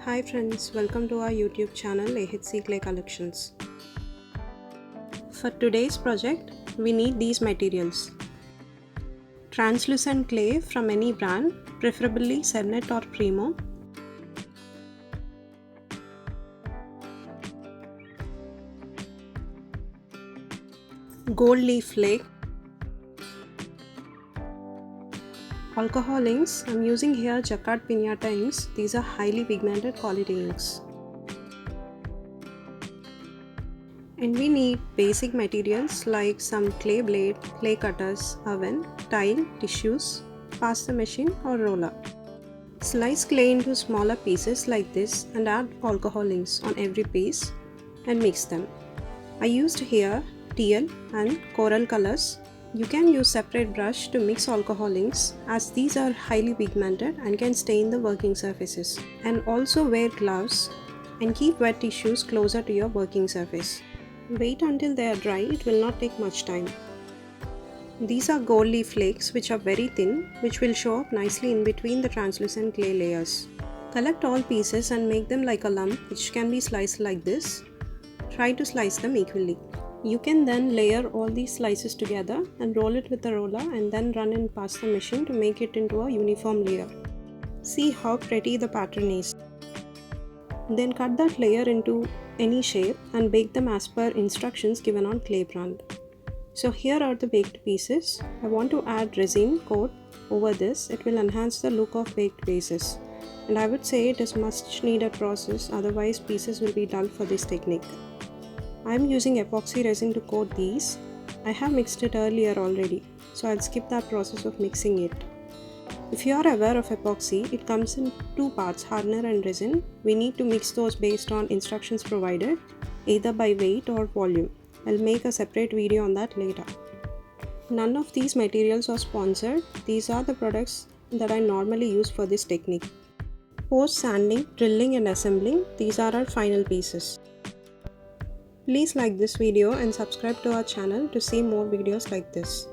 Hi friends, welcome to our YouTube channel AHC Clay Collections. For today's project, we need these materials. Translucent clay from any brand, preferably Cernet or Primo. Gold leaf flake. Alcohol inks. I'm using here Jacquard Pinata inks. These are highly pigmented quality inks. And we need basic materials like some clay blade, clay cutters, oven, tile, tissues, pasta machine or roller. Slice clay into smaller pieces like this and add alcohol inks on every piece and mix them. I used here teal and coral colors. You can use separate brush to mix alcohol inks as these are highly pigmented and can stain the working surfaces. And also wear gloves and keep wet tissues closer to your working surface. Wait until they are dry, it will not take much time. These are gold leaf flakes which are very thin, which will show up nicely in between the translucent clay layers. Collect all pieces and make them like a lump which can be sliced like this. Try to slice them equally. You can then layer all these slices together and roll it with a roller and then run in pasta machine to make it into a uniform layer. See how pretty the pattern is. Then cut that layer into any shape and bake them as per instructions given on clay brand. So here are the baked pieces. I want to add resin coat over this. It will enhance the look of baked vases. And I would say it is much needed process, otherwise pieces will be dull for this technique. I am using epoxy resin to coat these. I have mixed it earlier already, so I'll skip that process of mixing it. If you are aware of epoxy, it comes in two parts, hardener and resin. We need to mix those based on instructions provided, either by weight or volume. I'll make a separate video on that later. None of these materials are sponsored. These are the products that I normally use for this technique. Post sanding, drilling and assembling, these are our final pieces. Please like this video and subscribe to our channel to see more videos like this.